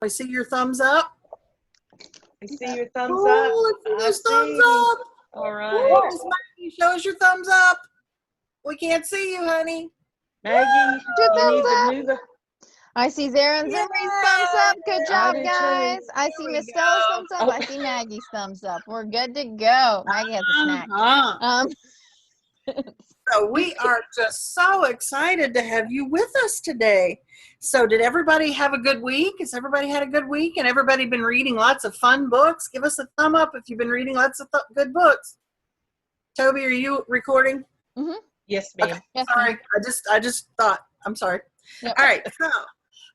I see your thumbs up. I see your thumbs up. Oh, I see those thumbs up. All right. Ooh, Miss Maggie, show us your thumbs up. We can't see you, honey. Maggie, Your you need thumbs to up. move. I see Zara and Zimri's thumbs up. Good job, do too. guys. I see we Miss Stella's go. thumbs up. I see Maggie's thumbs up. We're good to go. Maggie has a snack. Uh-huh. So we are just so excited to have you with us today. So did everybody have a good week? Has everybody had a good week? And everybody been reading lots of fun books? Give us a thumb up if you've been reading lots of good books. Toby, are you recording? Mm-hmm. Yes, ma'am. Okay. Yes, Sorry, ma'am. I just thought. I'm sorry. Yep. All right, so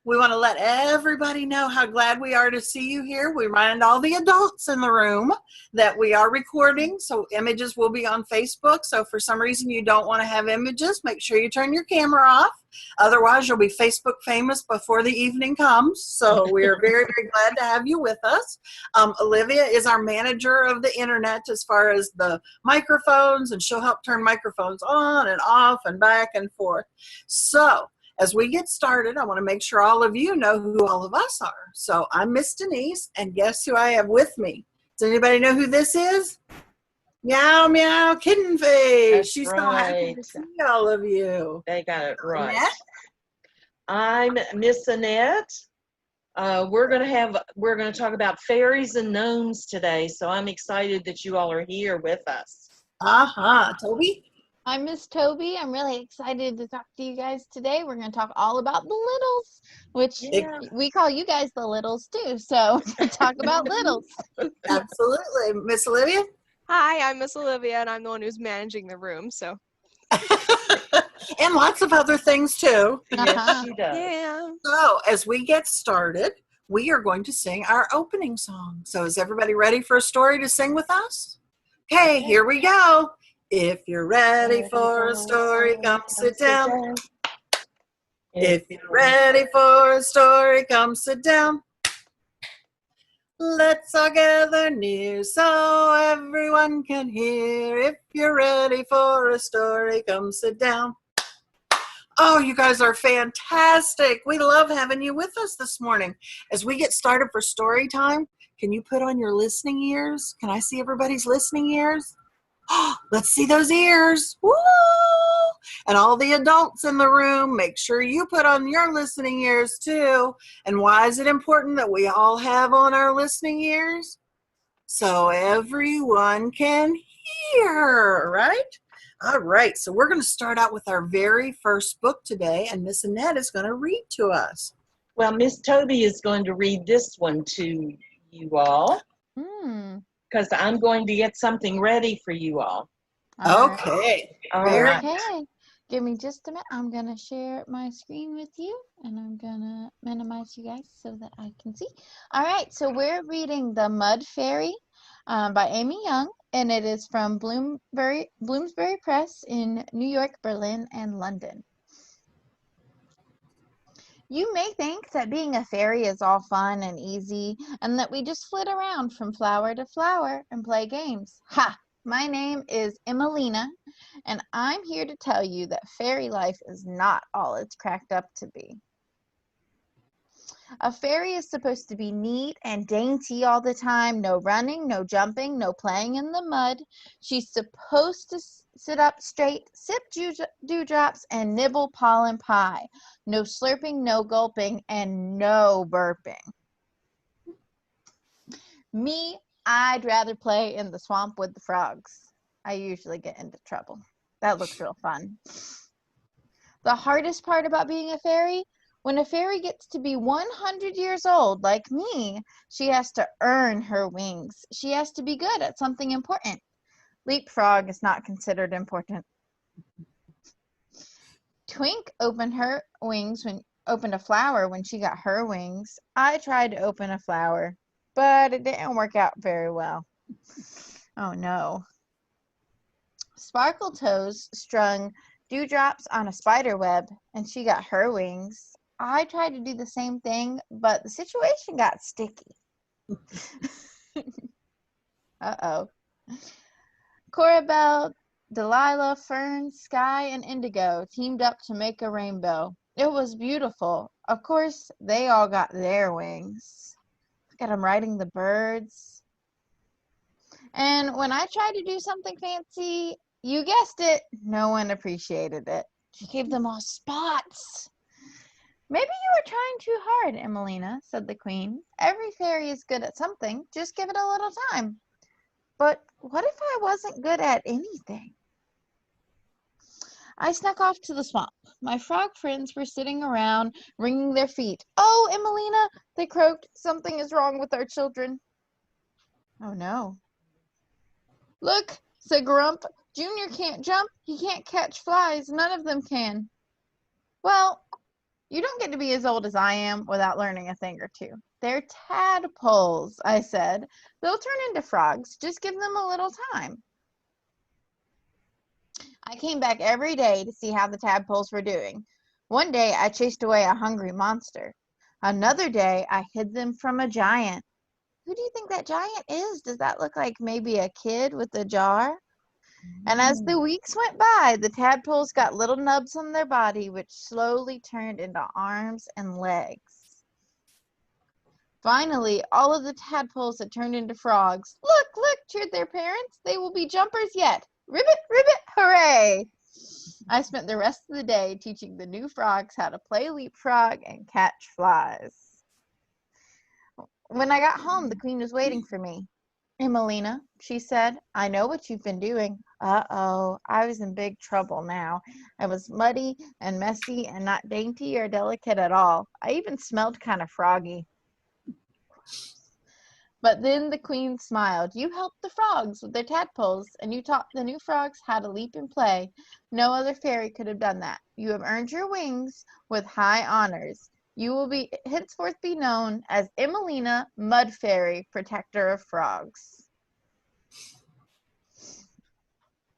we want to let everybody know how glad we are to see you here. We remind all the adults in the room that we are recording, so images will be on Facebook. So if for some reason you don't want to have images, make sure you turn your camera off. Otherwise, you'll be Facebook famous before the evening comes. So we are very, very glad to have you with us. Olivia is our manager of the internet as far as the microphones, and she'll help turn microphones on and off and back and forth. So as we get started, I want to make sure all of you know who all of us are. So I'm Miss Denise, and guess who I have with me? Does anybody know who this is? Meow, meow, kitten face. That's She's so happy to right. see all of you. They got it right. Annette? I'm Miss Annette. We're gonna talk about fairies and gnomes today, so I'm excited that you all are here with us. Toby? I'm Miss Toby. I'm really excited to talk to you guys today. We're going to talk all about the littles, which we call you guys the littles too. So we're going to talk about littles. Absolutely. Miss Olivia? Hi, I'm Miss Olivia, and I'm the one who's managing the room, so. And lots of other things too. Yes, she does. Yeah. So as we get started, we are going to sing our opening song. So is everybody ready for a story to sing with us? Okay, here we go. If you're ready for a story, come sit down. If you're ready for a story, come sit down. Let's all gather near so everyone can hear. If you're ready for a story, come sit down. Oh, you guys are fantastic. We love having you with us this morning. As we get started for story time, can you put on your listening ears? Can I see everybody's listening ears? Oh, let's see those ears. Woo! And all the adults in the room, make sure you put on your listening ears too. And why is it important that we all have on our listening ears? So everyone can hear, right? All right, so we're going to start out with our very first book today, and Miss Annette is going to read to us. Well, Miss Toby is going to read this one to you all. Because I'm going to get something ready for you all. Okay. All right. Okay. Give me just a minute. I'm going to share my screen with you, and I'm going to minimize you guys so that I can see. All right. So we're reading The Mud Fairy by Amy Young, and it is from Bloomsbury Press in New York, Berlin, and London. You may think that being a fairy is all fun and easy, and that we just flit around from flower to flower and play games. Ha! My name is Emelina, and I'm here to tell you that fairy life is not all it's cracked up to be. A fairy is supposed to be neat and dainty all the time. No running, no jumping, no playing in the mud. She's supposed to sit up straight, sip dewdrops, and nibble pollen pie. No slurping, no gulping, and no burping. Me, I'd rather play in the swamp with the frogs. I usually get into trouble. That looks real fun. The hardest part about being a fairy? When a fairy gets to be 100 years old, like me, she has to earn her wings. She has to be good at something important. Leapfrog is not considered important. Twink opened a flower when she got her wings. I tried to open a flower, but it didn't work out very well. Oh no. Sparkle Toes strung dewdrops on a spider web, and she got her wings. I tried to do the same thing, but the situation got sticky. Uh-oh. Corabelle, Delilah, Fern, Sky, and Indigo teamed up to make a rainbow. It was beautiful. Of course, they all got their wings. Look at them riding the birds. And when I tried to do something fancy, you guessed it, no one appreciated it. She gave them all spots. Maybe you are trying too hard, Emelina, said the queen. Every fairy is good at something. Just give it a little time. But what if I wasn't good at anything? I snuck off to the swamp. My frog friends were sitting around, wringing their feet. Oh, Emelina, they croaked. Something is wrong with our children. Oh, no. Look, said Grump. Junior can't jump. He can't catch flies. None of them can. Well, you don't get to be as old as I am without learning a thing or two. They're tadpoles, I said. They'll turn into frogs. Just give them a little time. I came back every day to see how the tadpoles were doing. One day I chased away a hungry monster. Another day I hid them from a giant. Who do you think that giant is? Does that look like maybe a kid with a jar? And as the weeks went by, the tadpoles got little nubs on their body, which slowly turned into arms and legs. Finally, all of the tadpoles had turned into frogs. Look, look, cheered their parents. They will be jumpers yet. Ribbit, ribbit, hooray! I spent the rest of the day teaching the new frogs how to play leapfrog and catch flies. When I got home, the queen was waiting for me. Emelina, she said, I know what you've been doing. Uh-oh, I was in big trouble now. I was muddy and messy and not dainty or delicate at all. I even smelled kind of froggy. But then the queen smiled. You helped the frogs with their tadpoles, and you taught the new frogs how to leap and play. No other fairy could have done that. You have earned your wings with high honors. You will be henceforth be known as Emelina, Mud Fairy, Protector of Frogs.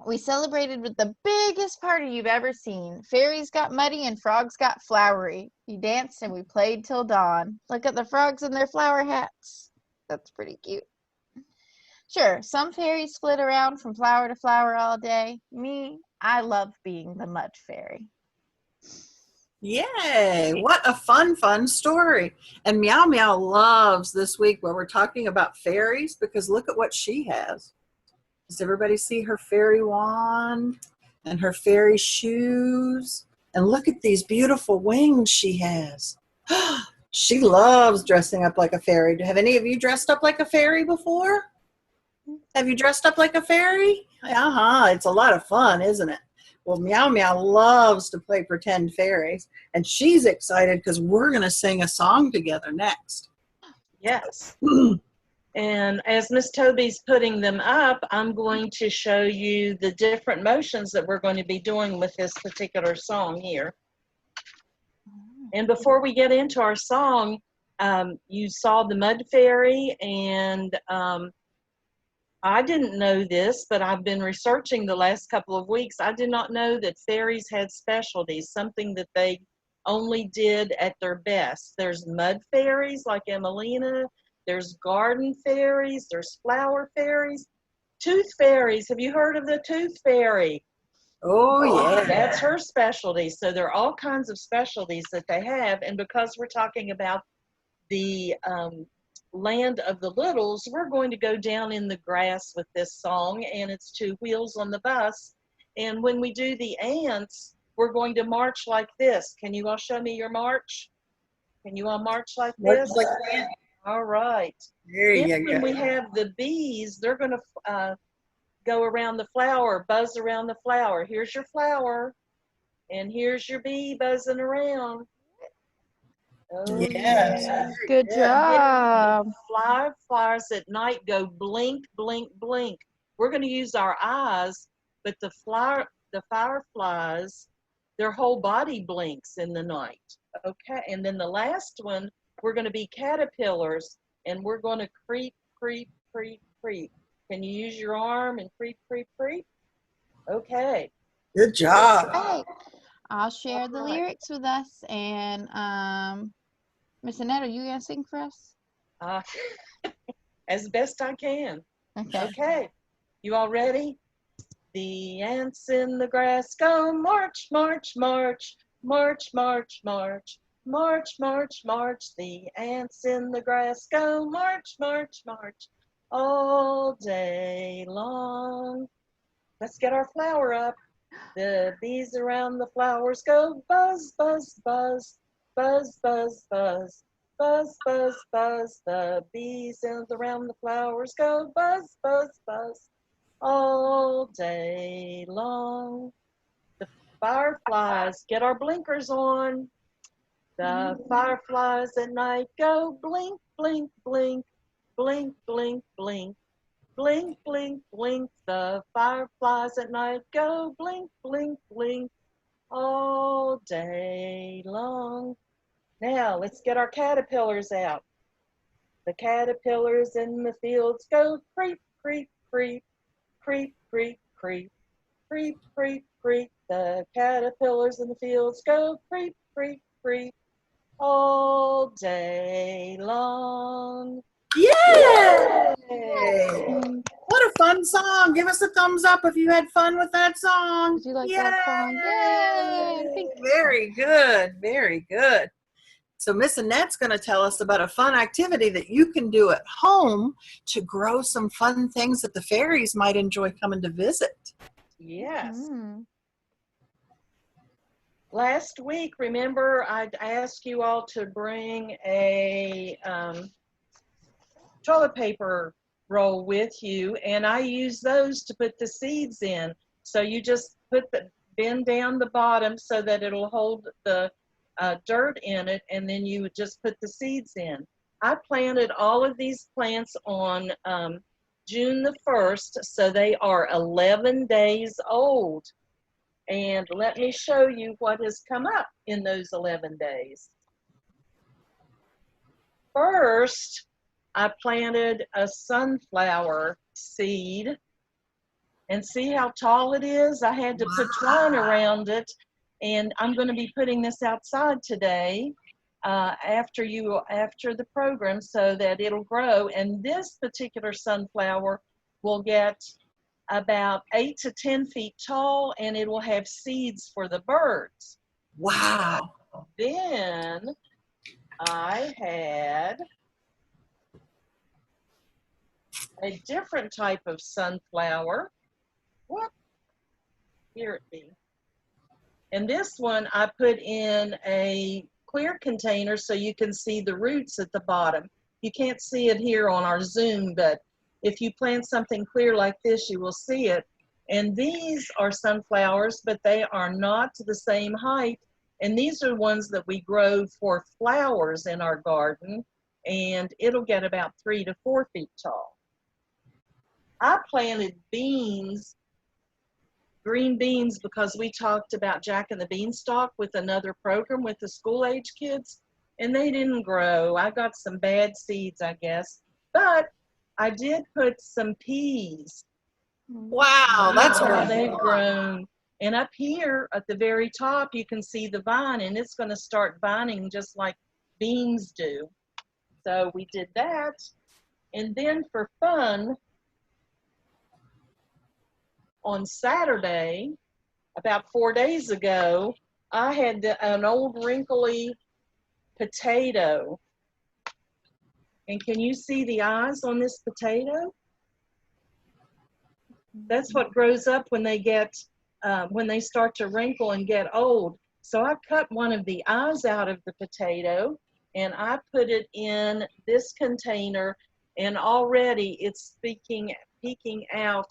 We celebrated with the biggest party you've ever seen. Fairies got muddy and frogs got flowery. We danced and we played till dawn. Look at the frogs in their flower hats. That's pretty cute. Sure, some fairies flit around from flower to flower all day. Me, I love being the Mud Fairy. Yay! What a fun story. And Meow Meow loves this week where we're talking about fairies because look at what she has. Does everybody see her fairy wand and her fairy shoes? And look at these beautiful wings she has. She loves dressing up like a fairy. Have any of you dressed up like a fairy before? Have you dressed up like a fairy? It's a lot of fun, isn't it? Well, Meow Meow loves to play pretend fairies, and she's excited because we're going to sing a song together next. Yes. And as Miss Toby's putting them up, I'm going to show you the different motions that we're going to be doing with this particular song here. And before we get into our song, you saw the Mud Fairy, and I didn't know this, but I've been researching the last couple of weeks. I did not know that fairies had specialties, something that they only did at their best. There's mud fairies like Emelina. There's garden fairies. There's flower fairies. Tooth fairies. Have you heard of the tooth fairy? Oh, yeah. That's her specialty. So there are all kinds of specialties that they have. And because we're talking about the land of the littles, we're going to go down in the grass with this song, and it's Two Wheels on the Bus. And when we do the ants, we're going to march like this. Can you all show me your march? Can you all march like this? Like that. All right. There you Then when go. we have the bees, they're going to go around the flower, buzz around the flower. Here's your flower, and here's your bee buzzing around. Oh, Yes. yeah. Good job. Flowers at night go blink, blink, blink. We're going to use our eyes, but the fireflies, their whole body blinks in the night. Okay, and then the last one, we're going to be caterpillars, and we're going to creep, creep, creep, creep. Can you use your arm and creep, creep, creep? Okay. Good job. Hey, I'll share the lyrics with us, and Miss Annette, are you gonna sing for us? As best I can. Okay. Okay. You all ready? The ants in the grass go march, march, march, march, march, march, March, march, march, the ants in the grass go march, march, march, all day long. Let's get our flower up. The bees around the flowers go buzz, buzz, buzz, buzz, buzz, buzz, buzz, buzz, buzz. The bees around the flowers go buzz, buzz, buzz, all day long. The fireflies, get our blinkers on. The fireflies at night go blink, blink, blink, blink, blink, blink, blink, blink, blink. The fireflies at night go blink, blink, blink, all day long. Now let's get our caterpillars out. The caterpillars in the fields go creep, creep, creep, creep, creep, creep, creep, creep, creep. The caterpillars in the fields go creep, creep, creep, all day long. Yay! Yay. What a fun song. Give us a thumbs up if you had fun with that song. Did you like that song? Yay! Thank you. Very good. Very good. So Miss Annette's going to tell us about a fun activity that you can do at home to grow some fun things that the fairies might enjoy coming to visit. Yes. Mm. Last week, remember, I asked you all to bring a toilet paper roll with you, and I use those to put the seeds in. So you just bend down the bottom so that it'll hold the dirt in it, and then you would just put the seeds in. I planted all of these plants on June the 1st, so they are 11 days old. And let me show you what has come up in those 11 days. First, I planted a sunflower seed. And see how tall it is? I had to put twine around it. And I'm going to be putting this outside today after the program so that it'll grow. And this particular sunflower will get about 8 to 10 feet tall, and it will have seeds for the birds. Wow. Then I had a different type of sunflower. What? Here it be. And this one I put in a clear container so you can see the roots at the bottom. You can't see it here on our Zoom, but if you plant something clear like this, you will see it. And these are sunflowers, but they are not the same height. And these are ones that we grow for flowers in our garden, and it'll get about 3 to 4 feet tall. I planted beans, green beans, because we talked about Jack and the Beanstalk with another program with the school-age kids, and they didn't grow. I got some bad seeds, I guess. But I did put some peas. Wow, that's how wonderful. they've grown. And up here at the very top, you can see the vine, and it's going to start vining just like beans do. So we did that. And then for fun, on Saturday, about 4 days ago, I had an old wrinkly potato. And can you see the eyes on this potato? That's what grows up when they start to wrinkle and get old. So I cut one of the eyes out of the potato, and I put it in this container, and already it's peeking out.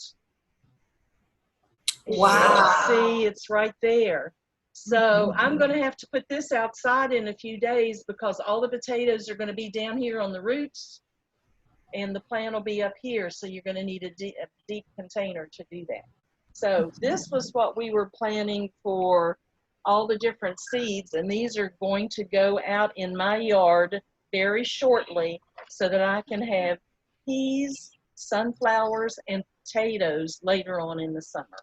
Wow. See, it's right there. So I'm going to have to put this outside in a few days because all the potatoes are going to be down here on the roots, and the plant will be up here. So you're going to need a deep container to do that. So this was what we were planning for all the different seeds, and these are going to go out in my yard very shortly so that I can have peas, sunflowers, and potatoes later on in the summer.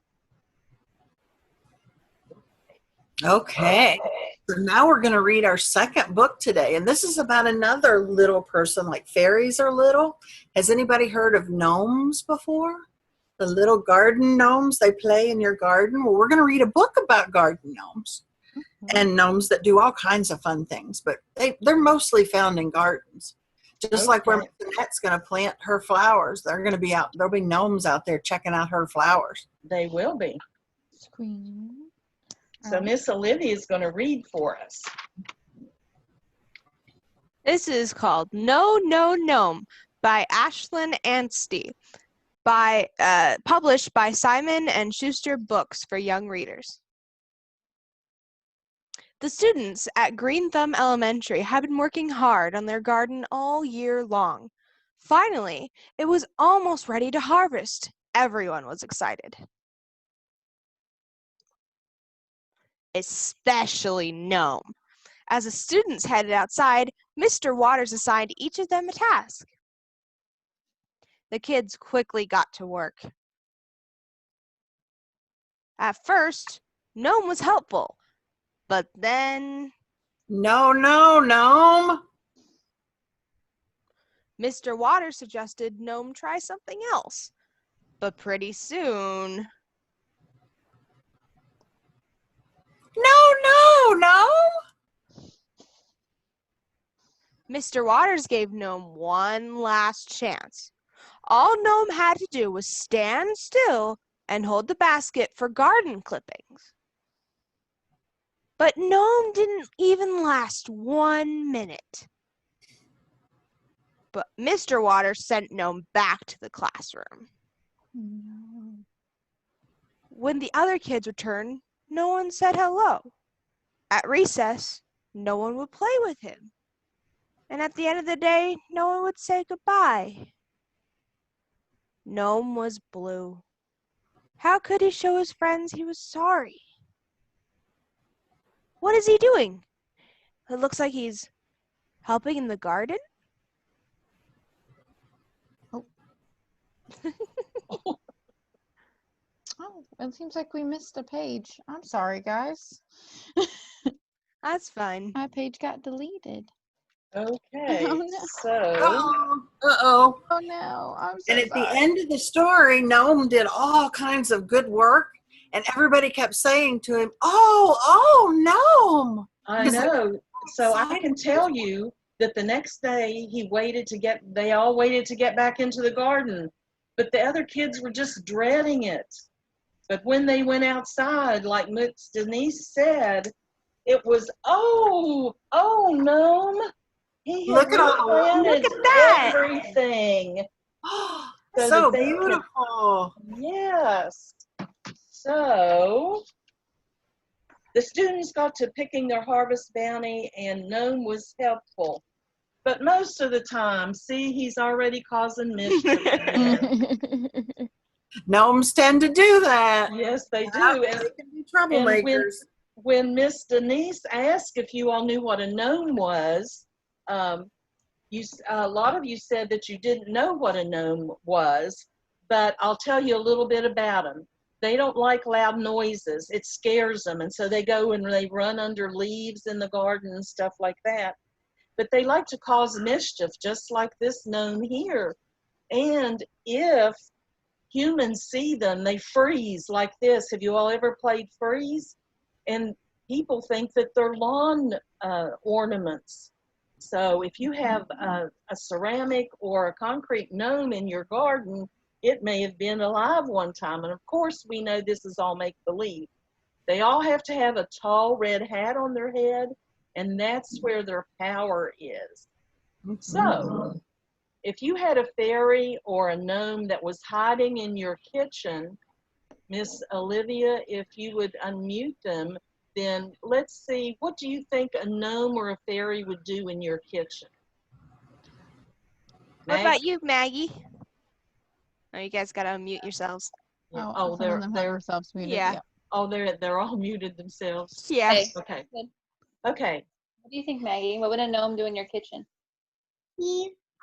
Okay. So now we're going to read our second book today. And this is about another little person, like fairies are little. Has anybody heard of gnomes before? The little garden gnomes, they play in your garden. Well, we're going to read a book about garden gnomes. and gnomes that do all kinds of fun things, but they're mostly found in gardens. Just like where Okay. Annette's going to plant her flowers, they're going to be out. There'll be gnomes out there checking out her flowers. They will be. Screen. So Miss Olivia is going to read for us. This is called No No Gnome by Ashlyn Anstey, published by Simon & Schuster Books for Young Readers. The students at Green Thumb Elementary had been working hard on their garden all year long. Finally, it was almost ready to harvest. Everyone was excited. Especially Gnome. As the students headed outside, Mr. Waters assigned each of them a task. The kids quickly got to work. At first, Gnome was helpful, but then No, gnome. Mr. Waters suggested Gnome try something else. But pretty soon, No, gnome. Mr. Waters gave Gnome one last chance. All Gnome had to do was stand still and hold the basket for garden clippings. But Gnome didn't even last 1 minute. But Mr. Waters sent Gnome back to the classroom. No. When the other kids returned, no one said hello. At recess, no one would play with him. And at the end of the day, no one would say goodbye. Gnome was blue. How could he show his friends he was sorry? What is he doing? It looks like he's helping in the garden. Oh, it seems like we missed a page. I'm sorry, guys. That's fine. My page got deleted. Okay, Oh, no. so Uh-oh. Oh no, I'm so And at the sorry. end of the story, Gnome did all kinds of good work, and everybody kept saying to him, "Oh, Gnome!" I know. So I can tell you that the next day they all waited to get back into the garden, but the other kids were just dreading it. But when they went outside, like Miss Denise said, it was, oh, Gnome. He had Look at all the replanted Look at that. everything. So so that they could- beautiful. Yes. So the students got to picking their harvest bounty, and Gnome was helpful. But most of the time, see, he's already causing mischief again. Gnomes tend to do that. Yes, they do. They can be troublemakers. When Miss Denise asked if you all knew what a gnome was, a lot of you said that you didn't know what a gnome was, but I'll tell you a little bit about them. They don't like loud noises. It scares them, and so they go and they run under leaves in the garden and stuff like that. But they like to cause mischief, just like this gnome here. And if humans see them, they freeze like this. Have you all ever played freeze? And people think that they're lawn ornaments. So if you have a ceramic or a concrete gnome in your garden, it may have been alive one time. And of course, we know this is all make-believe. They all have to have a tall red hat on their head, and that's where their power is. So if you had a fairy or a gnome that was hiding in your kitchen, Miss Olivia, if you would unmute them, then let's see, what do you think a gnome or a fairy would do in your kitchen? What about you, Maggie? Oh, you guys gotta unmute yourselves. Oh, some of them have themselves muted. Yeah. Oh, they're all muted themselves. Yeah. Hey, Okay. Good. Okay. what do you think, Maggie? What would a gnome do in your kitchen?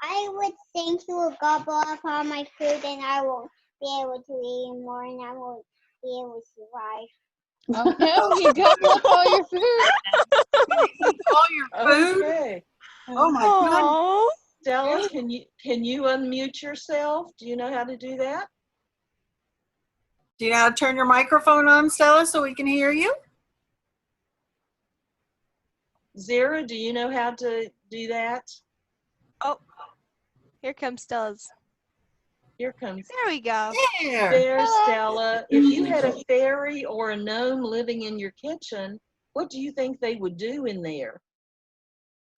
I would think he will gobble up all my food and I won't be able to eat anymore and I won't be able to survive. Oh no, you got up all your food. Eat all your food. Okay. Oh my goodness. Aww. Stella, can you unmute yourself? Do you know how to do that? Do you know how to turn your microphone on, Stella, so we can hear you? Zara, do you know how to do that? Oh, here comes Stella's. Here comes. There we go. There. There's Stella. If you had a fairy or a gnome living in your kitchen, what do you think they would do in there?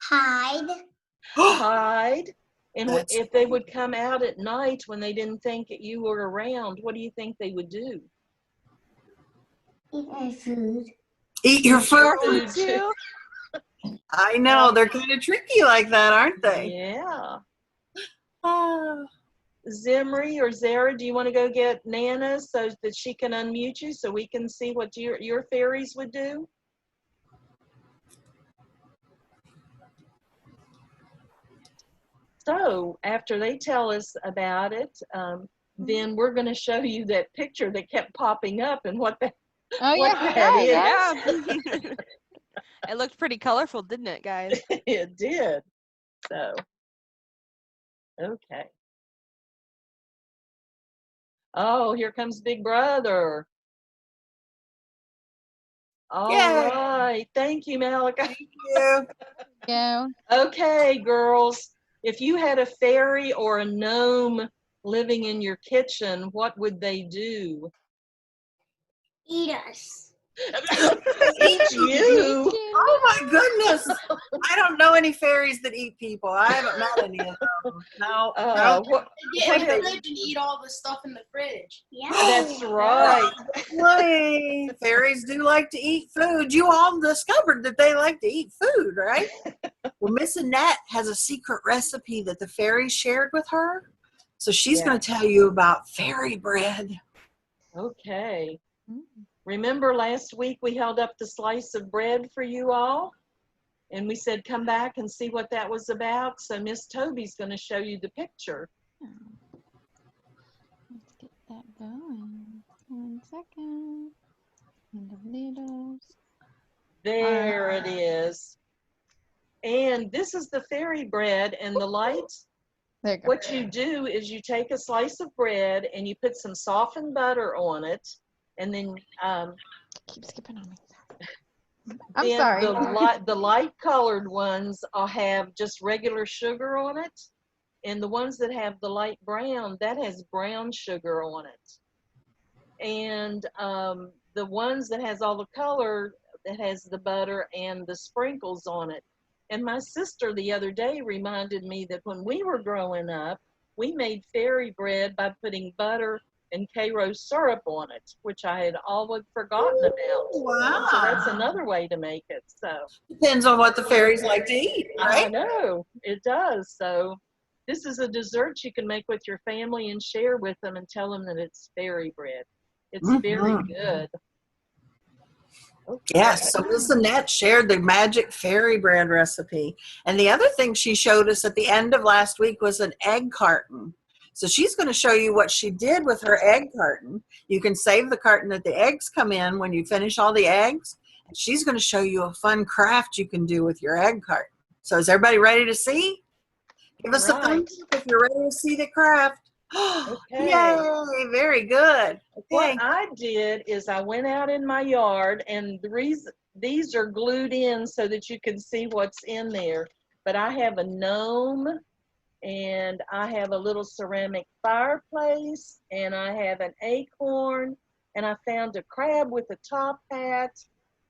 Hide. Hide. And That's- if they would come out at night when they didn't think that you were around, what do you think they would do? Eat my food. Eat your food. Food Too. I know. They're kind of tricky like that, aren't they? Yeah. Ah. Zimri or Zara, do you want to go get Nana so that she can unmute you so we can see what your fairies would do? So after they tell us about it, then we're going to show you that picture that kept popping up and what that, Oh what yeah, that is. Yeah. It looked pretty colorful, didn't it, guys? It did. So, okay. Oh, here comes Big Brother. All Yay. right. Thank you, Malachi. Thank you. yeah. Okay, girls. If you had a fairy or a gnome living in your kitchen, what would they do? Eat us. Eat you. Oh my goodness. I don't know any fairies that eat people. I haven't met any of them. No. no. What, Get in the What fridge and eat all the stuff in the fridge. Yeah. that's right. Wait, fairies do like to eat food. You all discovered that they like to eat food, right? Well, Miss Annette has a secret recipe that the fairies shared with her. So she's going to tell you about fairy bread. Okay. Remember last week we held up the slice of bread for you all? And we said, come back and see what that was about. So Miss Toby's going to show you the picture. Let's get that going. 1 second. Needles. There it is. And this is the fairy bread and the light. There you go. What you do is you take a slice of bread and you put some softened butter on it. And then Keep skipping on me. I'm then sorry. the light colored ones have just regular sugar on it. And the ones that have the light brown, that has brown sugar on it. And the ones that has all the color, that has the butter and the sprinkles on it. And my sister the other day reminded me that when we were growing up, we made fairy bread by putting butter and Karo syrup on it, which I had always forgotten about. Wow. So that's another way to make it. So Depends on what the fairies like to eat, I right? know, it does. So this is a dessert you can make with your family and share with them and tell them that it's fairy bread. It's very good. Okay. Yes, so Miss Annette shared the magic fairy bread recipe. And the other thing she showed us at the end of last week was an egg carton. So she's going to show you what she did with her egg carton. You can save the carton that the eggs come in when you finish all the eggs. And she's going to show you a fun craft you can do with your egg carton. So is everybody ready to see? Give us a thumbs up if you're ready to see the craft. Okay. Yay, very good. Okay. What I did is I went out in my yard, and the reason these are glued in so that you can see what's in there. But I have a gnome, and I have a little ceramic fireplace, and I have an acorn, and I found a crab with a top hat,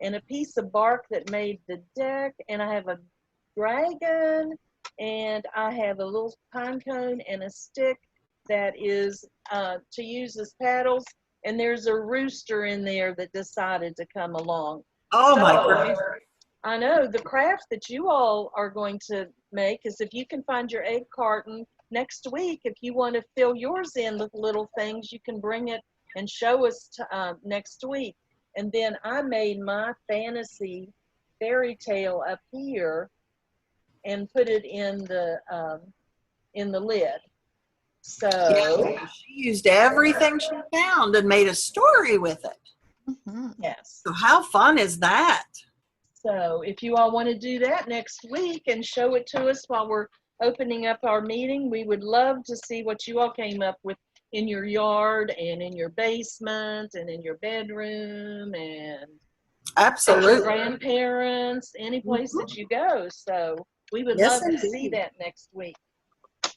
and a piece of bark that made the deck, and I have a dragon, and I have a little pine cone and a stick that is to use as paddles, and there's a rooster in there that decided to come along. Oh my So, goodness. I know the craft that you all are going to make is if you can find your egg carton next week, if you want to fill yours in with little things, you can bring it and show us next week. And then I made my fantasy fairy tale up here and put it in the lid. So Yeah, she used everything she found and made a story with it. yes. So how fun is that? So if you all want to do that next week and show it to us while we're opening up our meeting, we would love to see what you all came up with in your yard and in your basement and in your bedroom and at your Absolutely. grandparents, any place that you go. So we would Yes, love to see indeed. that next week.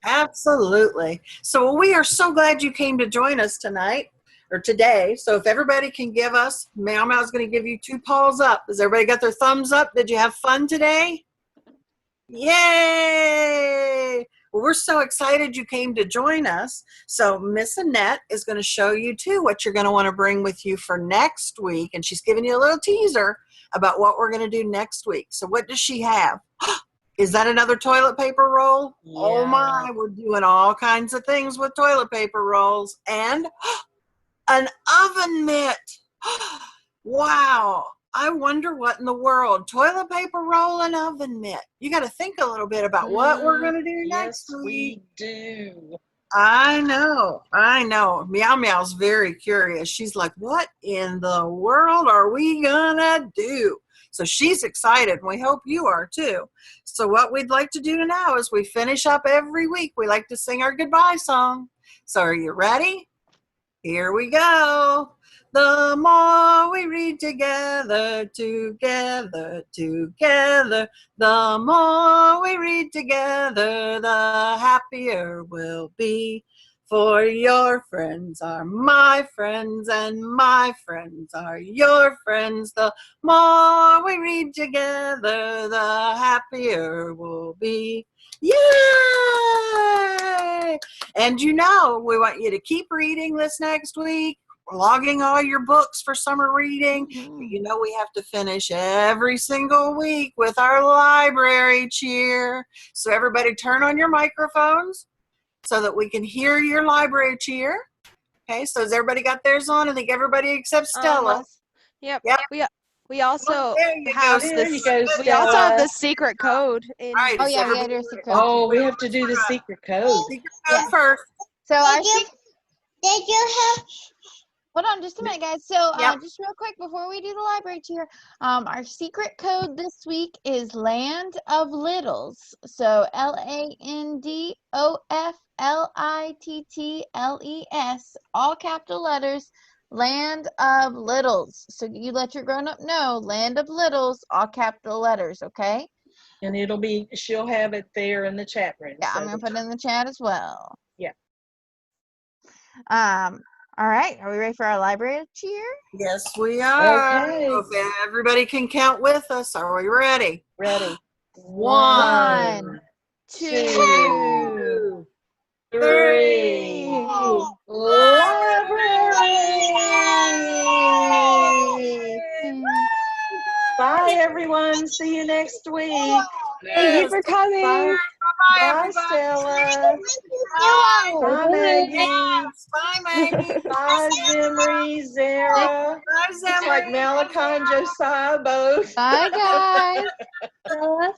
Absolutely. So we are so glad you came to join us tonight or today. So if everybody can give us, Meow Meow's going to give you 2 paws up. Has everybody got their thumbs up? Did you have fun today? Yay! Well, we're so excited you came to join us. So Miss Annette is going to show you too what you're going to want to bring with you for next week. And she's giving you a little teaser about what we're going to do next week. So what does she have? Is that another toilet paper roll? Oh Yeah. my, we're doing all kinds of things with toilet paper rolls. And an oven mitt. Wow. I wonder what in the world. Toilet paper roll and oven mitt. You got to think a little bit about what we're going to do next Yes, week. we do. I know. I know. Meow Meow's very curious. She's like, what in the world are we going to do? So she's excited, and we hope you are too. So what we'd like to do now is we finish up every week. We like to sing our goodbye song. So are you ready? Here we go. The more we read together, together, together, the more we read together, the happier we'll be. For your friends are my friends, and my friends are your friends. The more we read together, the happier we'll be. Yay! And we want you to keep reading this next week, logging all your books for summer reading. We have to finish every single week with our library cheer. So everybody turn on your microphones so that we can hear your library cheer. Okay, so has everybody got theirs on? I think everybody except Stella. Yep. Yep. We also There you have go. There you go, we also have Stella. the secret code in All right, Oh is yeah, we everybody gotta do a secret. Oh, we have to do the secret code. secret code Yeah. first? So our Did you have hold on just a minute, guys. So Yep. just real quick before we do the library cheer, our secret code this week is Land of Littles. So LANDOFLITTLES, all capital letters. Land of Littles. So you let your grown up know, Land of Littles, all capital letters, okay? And she'll have it there in the chat room. Yeah, so I'm gonna that put it in the chat as well. Yeah. All right, are we ready for our library cheer? Yes, we are. Okay. So if everybody can count with us, are we ready? Ready. 1, 2, 2, 3. Library! Bye, everyone. See you next week. Thank you for coming. Bye. Bye, Bye, everybody. Stella. Bye. Bye, Maggie. Yes. Bye, Maggie. Bye, Zimri, Zara. Bye, Looks like Zimri. Malachi and Josiah both. Bye, guys.